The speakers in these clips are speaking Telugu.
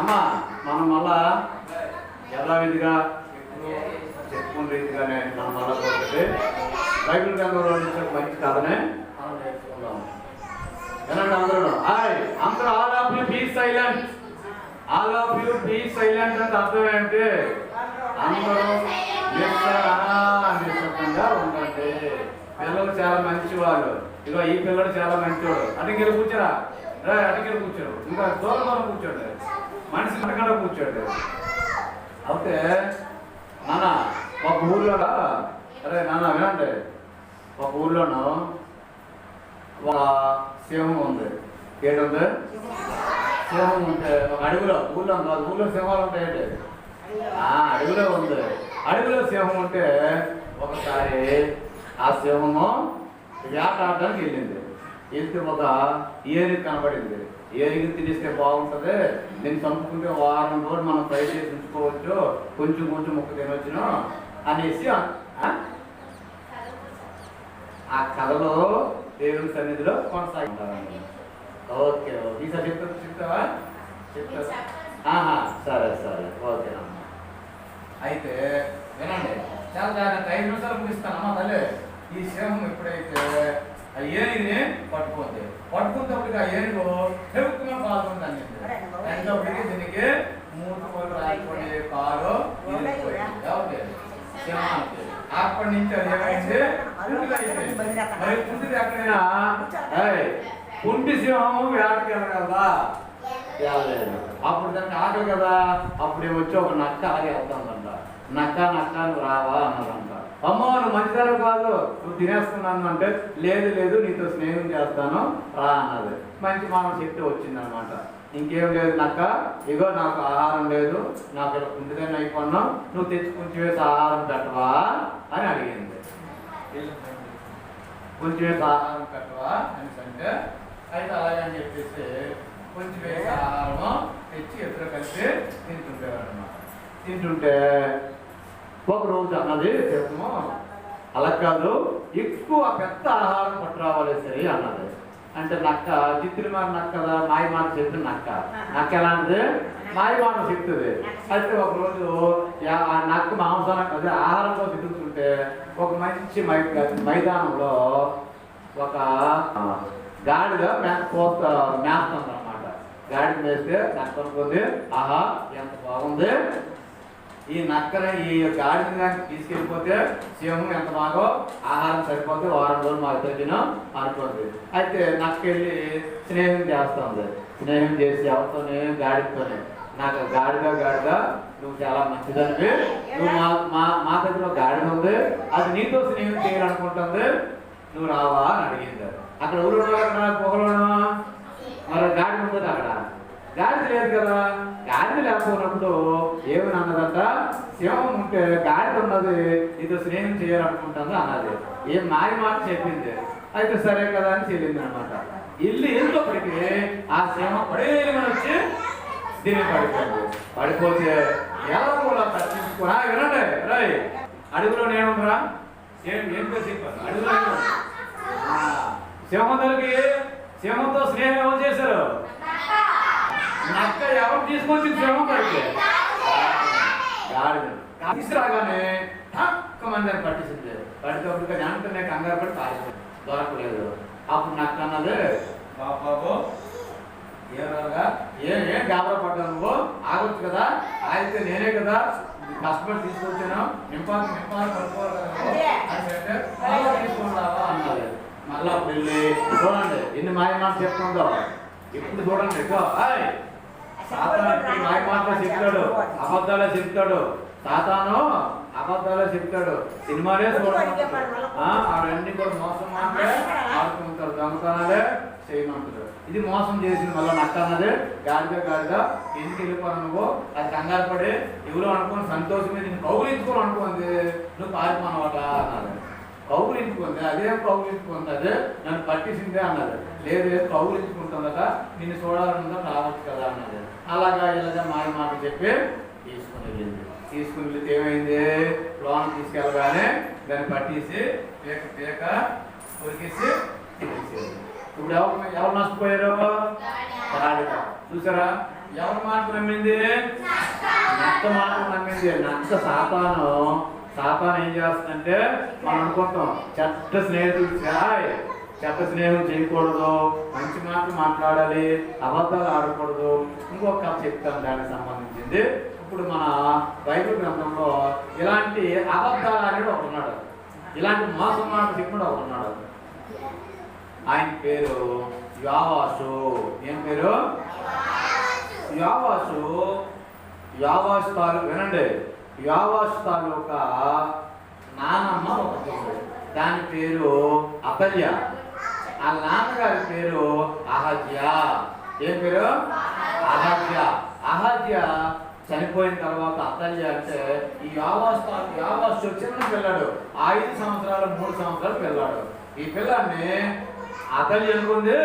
అమ్మా మనం మళ్ళా యథావిధిగా ఎప్పుడు చెప్పుకున్న రీతిగానే మనం మళ్ళా పోతే బైబిల్ గ్రంథంలో నుంచి ఒక మంచి కథనే మనం నేర్చుకుందాం. ఏనండి అందరూ అందరూ all of you be silent. All of you be silent అంటే అర్థం ఏంటి? అందరూ నిశ్శబ్దంగా ఉండండి. పిల్లలు చాలా మంచి వాళ్ళు. ఇగో ఈ పిల్లడు చాలా మంచివాడు. అటుకెళ్ళి కూర్చోరా, అటుకెళ్ళి కూర్చోడు. ఇంకా దూరం దూరం కూర్చోండి, మనిషి మనకంటే కూర్చోండి. అయితే నాన్న ఒక ఊళ్ళో, అరే నాన్న వినండి, ఒక ఊళ్ళోనూ ఒక సింహం ఉంది. ఏంటుంది? సింహం ఉంటే ఒక అడవిలో, ఊళ్ళో కాదు, ఊళ్ళో సింహాలు ఉంటాయండి. అడవిలో ఉంది. అడవిలో సింహం ఉంటే ఒకసారి ఆ సింహము వేట ఆడడానికి వెళ్ళింది. వెళ్తే ఒక ఏనుగు కనబడింది. ఏనుగు తినేస్తే బాగుంటుంది, దీన్ని చంపుకుంటే వారం రోజులు మనం ఫ్రై చేసి ఉంచుకోవచ్చు, కొంచెం కొంచెం ముక్క తినవచ్చును అనేసి ఆ కథలో దేవుని సన్నిధిలో కొనసాగుతారండి. ఓకే ఓకే, ఈసారి చెప్తావా? చెప్తావా? సరే సరే, ఓకేనమ్మా. అయితే వినండి, చాలా జాగ్రత్త. 5 నిమిషాలు ముగిస్తానమ్మా తల్లి. ఈ సింహం ఎప్పుడైతే ఆ ఏనుగుని పట్టుకున్నప్పటికీ ఆ ఏనుగు చెవుకున్న పాల్గొంది. ఎంతప్పటికీ దీనికి 3 కోళ్ళు రాలిపోయే కాలు సింహానికి. అప్పటి నుంచి అది ఏమైంది? మరి కుంటిది ఎక్కడైనా కుంటి సింహము వేటకి వెళ్ళగలదా? వెళ్ళలేదు. అప్పుడు దానికి ఆకలి కదా, అప్పుడే వచ్చి ఒక నక్క ఆగి వెళ్తానంట. నక్క నక్క నువ్వు రావా అన్నదంట. అమ్మో నువ్వు మంచిదారు కాదు, నువ్వు తినేస్తున్నాను అంటే, లేదు లేదు నీతో స్నేహం చేస్తాను రా అన్నది. మంచి మానవ శక్తి వచ్చిందనమాట. ఇంకేం లేదు నక్క, ఇగో నాకు ఆహారం లేదు, నాకు ఇలా కుంటిదని అయిపోన్నావు, నువ్వు తెచ్చి కొంచెం వేసి ఆహారం పెట్టవా అని అడిగింది. కొంచెం వేసి ఆహారం పెట్టవా అని అంటే, అయితే అలాగని చెప్పేసి కొంచెం వేసి ఆహారము తెచ్చి ఇద్దరు కలిసి తింటుంటేవాడు అనమాట. తింటుంటే ఒక రోజు అన్నది చెప్పము, అలా కాదు, ఎక్కువ పెద్ద ఆహారం పట్టురావాలి సరే అన్నది. అంటే నక్క చిత్తులు మాట నక్క కదా, మాయ మాట చెప్తుంది నక్క. నక్క ఎలాంటిది? మాయ మాట చెప్తుంది. అయితే ఒకరోజు ఆ నక్క మాంసానికి అదే ఆహారంలో తిరుగుతుంటే ఒక మంచి మైదానంలో ఒక గాడిద మేస్తుంది అనమాట. గాడిద మేస్తే నక్క అనుకుంది, ఆహా ఎంత బాగుంది, ఈ నక్కని ఈ గాడిని కానీ తీసుకెళ్ళిపోతే సింహం ఎంత బాగో ఆహారం సరిపోతే వారం రోజులు మా ఇద్దరు తినం అనుకోండి. అయితే నక్క వెళ్ళి స్నేహం చేస్తుంది. స్నేహం చేసి ఎవరితోనే? గాడితోనే. నాకు గాడిద నువ్వు చాలా మంచిదానివి, నువ్వు మా దగ్గర గాడిద ఉంది, అది నీతో స్నేహం చేయాలనుకుంటుంది, నువ్వు రావా అని అడిగింది. అక్కడ ఊరు పొగలోను మరి గాడి ఉంటుంది. అక్కడ గాడిద లేదు కదా. గాడిద లేకపోయినప్పుడు ఏమని అన్నదంట, సింహం ఉంటే గాడిద ఉన్నది, నీతో స్నేహం చేయాలనుకుంటుంది అన్నది. ఏం మాయ మాట చెప్పింది. అయితే సరే కదా అని చెల్లింది అనమాట. ఇల్లు వెళ్ళేటప్పటికీ ఆ సింహం పడేమని వచ్చి దీన్ని పడిపోతే ఎలా కూడా తప్పించుకున్నా. వినండి రై, అడుగులో నేనుండరా ఏం చెప్పాను? అడుగులో సింహంతో స్నేహం ఎవరు చేశారు? నక్క. ఎవరు తీసుకొచ్చి సింహం పడితే తీసుకురాగానే మంది పట్టించింది. పడితే వెంటనే కంగారు పడి పారిపోయింది, దొరకలేదు. అప్పుడు నక్క అన్నది, బాబు ఏం గాబరా పడ్డా, నువ్వు ఆగొచ్చు కదా, ఆగితే నేనే కదా కష్టపడి తీసుకొచ్చాను, నింపాలి పడుకోవాలి కదా తీసుకుంటావా అన్నది. మళ్ళీ అప్పుడు వెళ్ళి చూడండి ఎన్ని మాయ మాట చెప్తుందో. ఇప్పుడు చూడండి ఎక్కువ సాతాను మాయ మాటలు చెప్తాడు, అబద్ధాలే చెప్తాడు. సాతాను అబద్ధాలే చెప్తాడు. సినిమాలే చూడండి, అవన్నీ కూడా మోసం మాటే ఆడుకుంటారు, దొంగతనాలే చేయమంటారు. ఇది మోసం చేసింది. మళ్ళీ నక్క అన్నది, గాడిద ఎందుకు వెళ్ళిపోను నువ్వు, అది కంగారు పడి ఎవరో అనుకోని సంతోషం మీద నేను కౌగులించుకోని అనుకోండి, నువ్వు పారిపోనవాట అన్నది. కౌగులించుకుంది. అదేం కౌగులించుకుంది, అదే నన్ను పట్టించిందే అన్నది. లేదు కౌగులించుకుంటుందట, నిన్ను చూడాలనుందా రావచ్చు కదా అన్నది. అలాగా ఇలాగా మాయ మాట చెప్పి తీసుకుని వెళ్ళింది. తీసుకుని వెళ్తే ఏమైంది, లోన తీసుకెళ్ళగానే దాన్ని పట్టేసి పేక కొరికేసి తినేసేది. ఇప్పుడు ఎవరు నష్టపోయారు? గాడిద. చూసారా, ఎవరి మాట నమ్మింది? నక్క మాట నమ్మింది. నక్క సాతాను ఏం చేస్తుందంటే మనం అనుకుంటాం చెడ్డ స్నేహితులు చెడ్డ స్నేహం చేయకూడదు, మంచి మాటలు మాట్లాడాలి, అబద్ధాలు ఆడకూడదు. ఇంకొక కథ చెప్తాను దానికి సంబంధించింది. ఇప్పుడు మన బైబిల్ గ్రంథంలో ఇలాంటి అబద్ధాలు అనేది ఒకడున్నాడు, ఇలాంటి మోసం మాట చెప్పుడు ఒకడున్నాడు. ఆయన పేరు యోవాషు. ఏం పేరు? యోవాషు తాలూకా, వినండి, యోవాషు తాలూకా నానమ్మ ఒకటి, దాని పేరు అతల్య. ఆ నాన్నగారి పేరు అహజ్యా. ఏం పేరు? అహజ్య చనిపోయిన తర్వాత అతల్య అంటే ఈ యోవాషు చిన్న పిల్లాడు, 5 సంవత్సరాలు 3 సంవత్సరాలు పిల్లాడు. ఈ పిల్లాన్ని అతల్య అనుకుంది,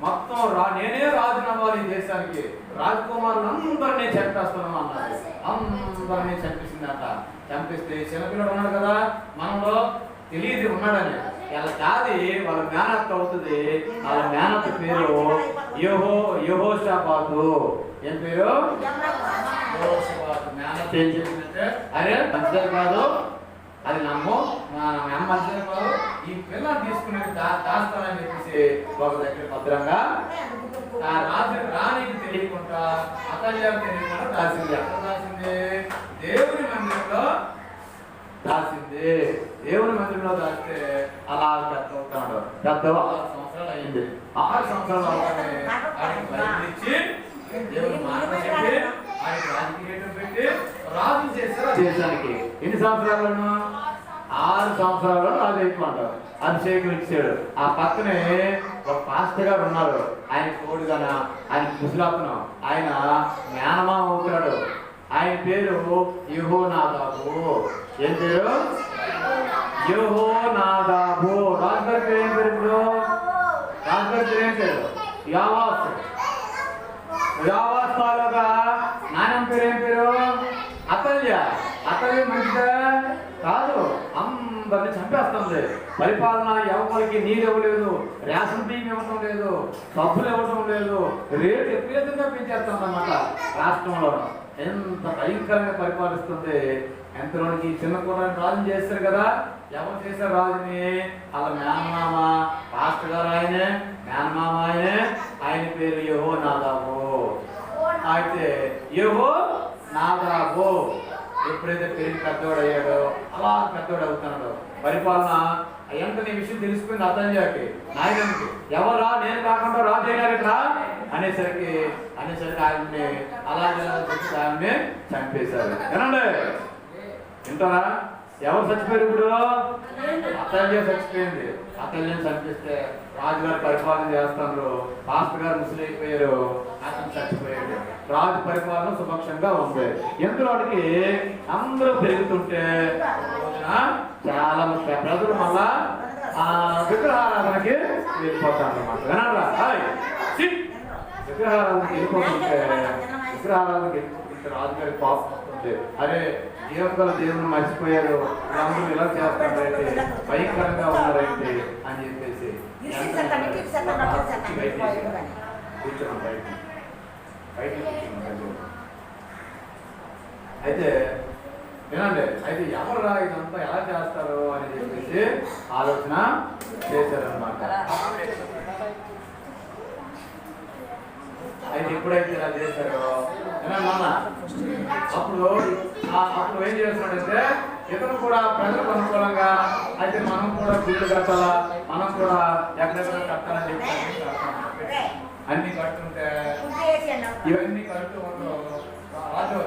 మొత్తం నేనే రాజు నవ్వాలి ఈ దేశానికి, రాజకుమారులందరినీ చంపేస్తున్నాం అన్నది. అందరినీ చంపేసిందట. చంపిస్తే చిన్నపిల్లడు ఉన్నాడు కదా, మనలో తెలియదు ఉన్నాడని, ఇలా కాదు వాళ్ళ మేనత్త అవుతుంది. వాళ్ళ మేనత్త పేరు యెహోషాపాతు. ఏం పేరు? మేనత్త ఏం చెప్పిందంటే, అరే మంచిది కాదు, అది నమ్ము, అమ్మ మంచిది కాదు, ఈ పిల్లలు తీసుకుని దాస్తానని చెప్పేసి ఒక దగ్గర భద్రంగా ఆ రానికి తెలియకుండా అతల్యాకు తెలియకుండా దాచింది. ఎక్కడ దాచింది? దేవుని మందిరంలో దాచింది. దేవుని మందిరంలో దాస్తే అలా పెద్ద అవుతాడు. పెద్ద 6 సంవత్సరాలు అయింది. 6 సంవత్సరాలు అవుతానే ఆయనకి బయట ఇచ్చి దేవుని మాట చెప్పి ఆయనకి రాజకీయం పెట్టి రాజు చేశారు దేశానికి. ఎన్ని సంవత్సరాలను? 6 సంవత్సరాలు రాజు అయిపోంటారు. అభిషేకం ఇచ్చాడు. ఆ పక్కనే ఒక పాస్టర్ గారు ఉన్నారు, ఆయన తోడుగాన, ఆయన ముసలాతను, ఆయన మేనమామ అవుతాడు. ఆయన పేరు యెహోనాదాబు. ఏం పేరు? యెహోనాదాబు. రాజుగారి పేరు ఏం పేరు? ఇప్పుడు రాజుగారి పేరు ఏం పేరు? యోవాషు. తాలూకా నాయన పేరు ఏం పేరు? అతల్య. మంచిదా కాదు, అందరిని చంపేస్తుంది. పరిపాలన ఎవరికి నీరు ఇవ్వలేదు, రేషన్ బియ్యం ఇవ్వటం లేదు, సబ్బులు ఇవ్వటం లేదు, రేటు విపరీతంగా పెంచేస్తుంది అన్నమాట. రాష్ట్రంలో ఎంత భయంకరంగా పరిపాలిస్తుంది. ఎంతలోనికి చిన్న కుర్రాన్ని రాజుని చేస్తారు కదా. ఎవరు చేశారు రాజుని? వాళ్ళ మేనమామ పాస్టర్ గారు ఆయనే, మేనమామ ఆయనే. ఆయన పేరు యెహోనాదాబు. అయితే యెహోనాదాబు ఎప్పుడైతే పెరిగి పెద్దవాడు అయ్యాడో అలా పెద్దవాడు అవుతున్నాడు. పరిపాలన వెంటనే విషయం తెలిసిపోయింది అతల్యాకి, నాయనకి. ఎవరా నేను కాకుండా రాజు అయినారు ఇక్కడ అనేసరికి ఆయన్ని అలాగే ఆయన్ని చంపేశారు. వినండి, వింటారా? ఎవరు చచ్చిపోయారు ఇప్పుడు? అతల్య చచ్చిపోయింది. అతల్యని చంపిస్తే రాజుగారు పరిపాలన చేస్తున్నారు. పాస్టర్ గారు ముసలి అయిపోయారు, అతను చచ్చిపోయాడు. రాజు పరిపాలన సుపక్షంగా ఉంది. ఎందులోకి అందరూ పెరుగుతుంటే చాలా ప్రజలు మళ్ళా విగ్రహారాధనకి వెళ్ళిపోతారు అన్నమాట. వినాలా? విగ్రహారాధనకి వెళ్ళిపోతుంటే రాజుగారి పాపం వస్తుంది. అరే జీవగల దేవుని మర్చిపోయారు, అందరూ ఇలా చేస్తారంటే, భయంకరంగా ఉన్నారంటే అని చెప్పేసి కూర్చున్నాం బయట. అయితే వినండి, అయితే ఎవరురా ఇదంతా ఎలా చేస్తారు అని చెప్పేసి ఆలోచన చేశారనమాట. అయితే ఎప్పుడైతే ఇలా చేశారో అప్పుడు ఏం చేస్తున్నాడంటే, ఇతను కూడా ప్రజలకు అనుకూలంగా అయితే మనం కూడా గుళ్ళు కట్టాలా, మనం కూడా ఎక్కడెక్కడ కట్టాలని చెప్పి అన్ని కడుతుంటే ఇవన్నీ కడుతూ ఉండవు.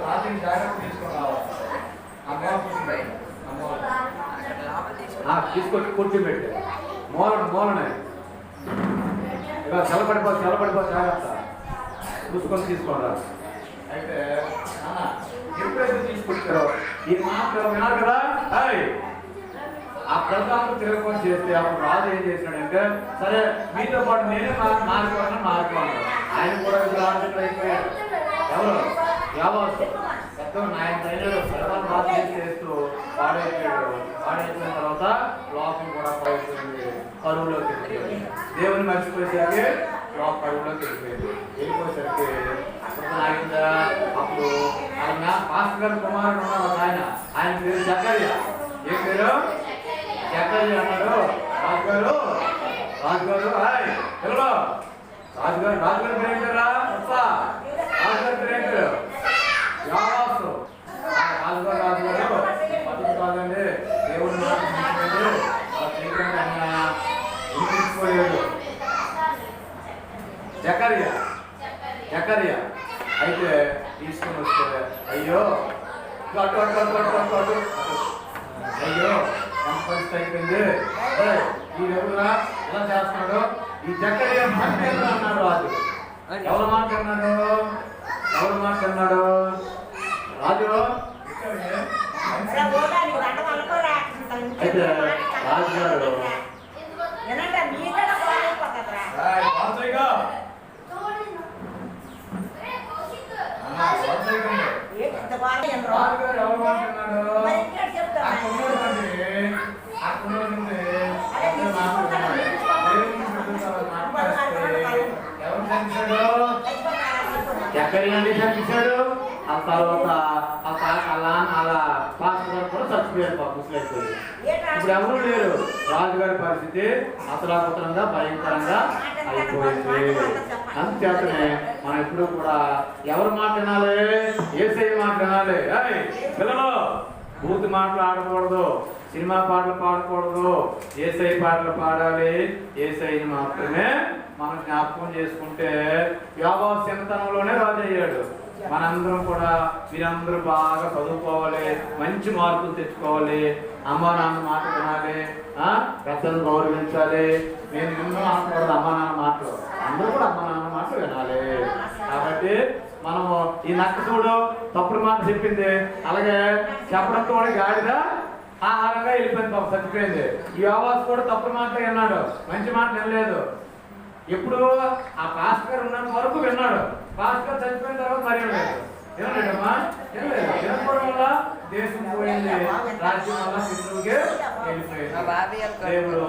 రాత్రికి జాగ్రత్త తీసుకొని రావాలి. తీసుకొచ్చి కూర్చోబెట్టి మూలనే ఇలా చల్లబడిపో జాగ్రత్త చూసుకొని తీసుకోండి. అయితే ఎప్పుడైతే తీసుకొచ్చారో ఈ మాటలు విన్నారు కదా, ఆ ప్రజలు తిరగకొని చేస్తే అప్పుడు రాజు ఏం చేశాడంటే, సరే మీతో పాటు నేనే మారిపోయాను. ఆయన కూడా అయిపోయాడు. ఎవరు? యోవాషు. ఆయన చేస్తూ పాడైపోయాడు. పాడైపోయిన తర్వాత లోకం కూడా పడుతుంది, కరువులోకి. దేవుని మర్చిపోయేసరికి పరుగులోకి వెళ్ళిపోయింది. వెళ్ళిపోయేసరికి అప్పుడు ఆగిందా అప్పుడు ఆయన పాస్టర్ గారి కుమారుడు ఉన్నాడు ఒక ఆయన పేరు జకర్యా. ఏ పేరు? జకర్యా అన్నాడు. రాజుగారు హాయ్ హలో రాజుగారి పేరు ఏంటారా? రాజుగారి పేరు ఏంటారు? యావాసు. రాజుగారు పద్ధతి కాదండి, దేవుడు వినిపించుకోలేదు. జకర్యా అయితే తీసుకుని వస్తే అయ్యో అయ్యో పరిస్థితి అయిపోయింది. ఈ ఎవరురా ఎలా చేస్తున్నాడు? ఈ జకర్యా మాట్లాడు అన్నాడు రాజు. ఎవరు మాట్లాడినాడు? రాజు అయితే రాజుగారు జకర్యాని చంపించాడు. ఆ తర్వాత అలా పాస్టర్ కూడా చచ్చిపోయారు. ముసలైపోయి ఇప్పుడు ఎవరు లేరు. రాజుగారి పరిస్థితి అసలాపుత్రంగా భయంకరంగా అయిపోయింది. అందుచేతనే మనం ఎప్పుడు కూడా ఎవరు మాట వినాలి? యేసయ్య మాట వినాలి. పిల్లలు బూత్ మాటలు ఆడకూడదు, సినిమా పాటలు పాడకూడదు, యేసయ్య పాటలు పాడాలి. యేసయ్యని మాత్రమే మనం జ్ఞాపకం చేసుకుంటే యోవాబు చిన్నతనంలోనే రాజు అయ్యాడు. మనందరం కూడా మీరందరూ బాగా చదువుకోవాలి, మంచి మార్కులు తెచ్చుకోవాలి, అమ్మ నాన్న మాట వినాలి, పెద్దలను గౌరవించాలి. నేను నిన్ను అనకూడదు అమ్మ నాన్న మాటలు, అందరూ కూడా అమ్మ నాన్న మాటలు వినాలి. కాబట్టి మనము ఈ నక్క చూడు తప్పుడు మాట చెప్పింది, అలాగే చెప్పడంతో కూడా గాడిద ఆహారంగా వెళ్ళిపోయింది, పాపం చచ్చిపోయింది. ఈ యోవాబు కూడా తప్పుడు మాట విన్నాడు, మంచి మాట వినలేదు. ఎప్పుడు ఆ పాస్టర్ గారు ఉన్నంత వరకు విన్నాడు. పాస్టర్ గారు చచ్చిపోయిన తర్వాత మరి వినలేదమ్మా, వినకపోవడం వల్ల దేశం పోయింది, రాజ్యం వల్ల శత్రువుకే వెళ్ళిపోయింది. దేవుడు